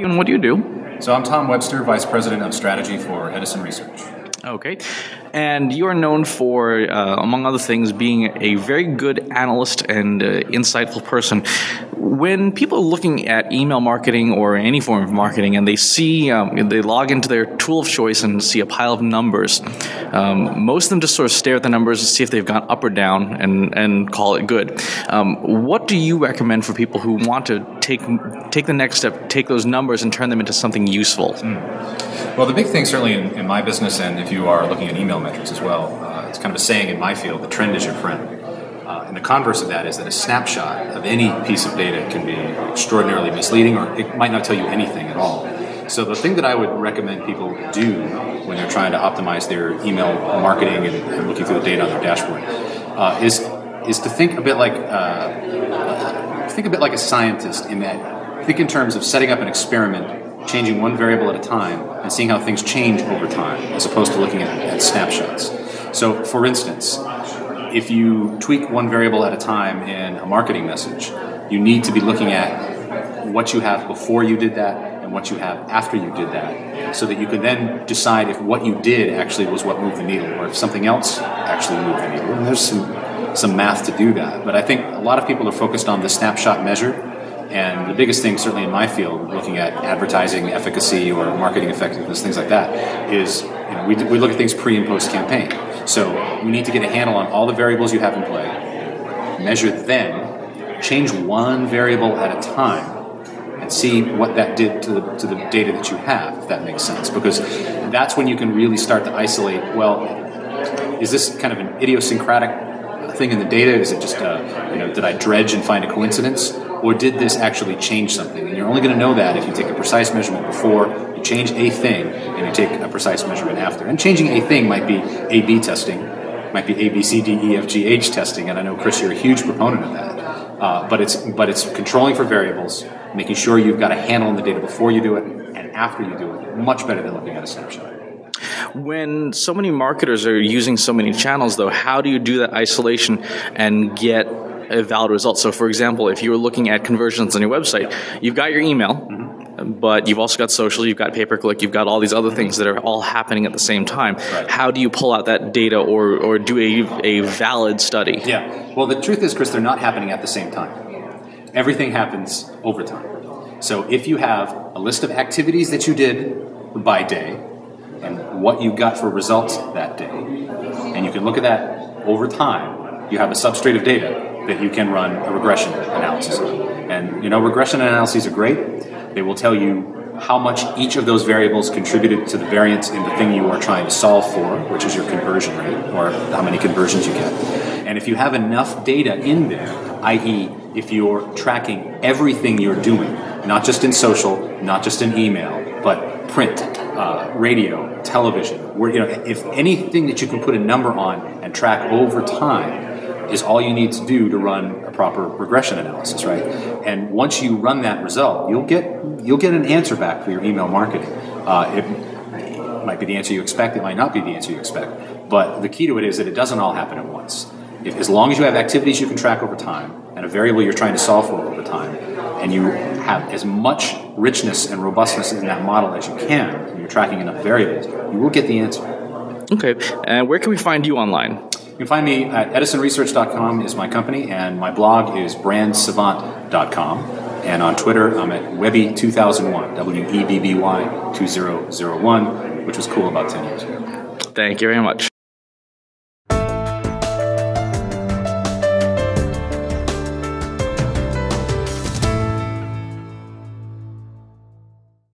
And what do you do? So I'm Tom Webster, Vice President of Strategy for Edison Research. Okay. And you are known for, among other things, being a very good analyst and insightful person. When people are looking at email marketing or any form of marketing and they see, they log into their tool of choice and see a pile of numbers, most of them just sort of stare at the numbers and see if they've gone up or down and call it good. What do you recommend for people who want to take the next step, take those numbers and turn them into something useful? Well, the big thing certainly in my business, and if you are looking at email metrics as well, it's kind of a saying in my field, the trend is your friend. And the converse of that is that a snapshot of any piece of data can be extraordinarily misleading, or it might not tell you anything at all. So the thing that I would recommend people do when they're trying to optimize their email marketing and looking through the data on their dashboard is to think a bit like a scientist, in that think in terms of setting up an experiment, changing one variable at a time, and seeing how things change over time, as opposed to looking at snapshots. So, for instance, if you tweak one variable at a time in a marketing message, you need to be looking at what you have before you did that and what you have after you did that, so that you can then decide if what you did actually was what moved the needle, or if something else actually moved the needle. And there's some math to do that. But I think a lot of people are focused on the snapshot measure. And the biggest thing, certainly in my field, looking at advertising efficacy or marketing effectiveness, things like that, is we look at things pre and post campaign. So we need to get a handle on all the variables you have in play, measure them, change one variable at a time, and see what that did to the data that you have, if that makes sense. Because that's when you can really start to isolate, well, is this kind of an idiosyncratic thing in the data? Is it just, did I dredge and find a coincidence? Or did this actually change something? And you're only going to know that if you take a precise measurement before, you change a thing, and you take a precise measurement after. And changing a thing might be A/B testing, might be A, B, C, D, E, F, G, H testing, and I know, Chris, you're a huge proponent of that. But it's controlling for variables, making sure you've got a handle on the data before you do it and after you do it, much better than looking at a snapshot. When so many marketers are using so many channels, though, how do you do that isolation and get a valid result? So, for example, if you were looking at conversions on your website, you've got your email, but you've also got social, you've got pay-per-click, you've got all these other things that are all happening at the same time. Right. How do you pull out that data or do a valid study? Yeah. Well, the truth is, Chris, they're not happening at the same time. Everything happens over time. So if you have a list of activities that you did by day and what you got for results that day, and you can look at that over time, you have a substrate of data that you can run a regression analysis on. And regression analyses are great. They will tell you how much each of those variables contributed to the variance in the thing you are trying to solve for, which is your conversion rate, or how many conversions you get. And if you have enough data in there, i.e. if you're tracking everything you're doing, not just in social, not just in email, but print, radio, television, if anything that you can put a number on and track over time is all you need to do to run a proper regression analysis, right? And once you run that result, you'll get an answer back for your email marketing. It might be the answer you expect, it might not be the answer you expect, but the key to it is that it doesn't all happen at once. As long as you have activities you can track over time, and a variable you're trying to solve for over time, and you have as much richness and robustness in that model as you can, and you're tracking enough variables, you will get the answer. Okay, and where can we find you online? You can find me at edisonresearch.com is my company, and my blog is brandsavant.com. And on Twitter, I'm at Webby2001, WEBBY 2001, which was cool about 10 years ago. Thank you very much.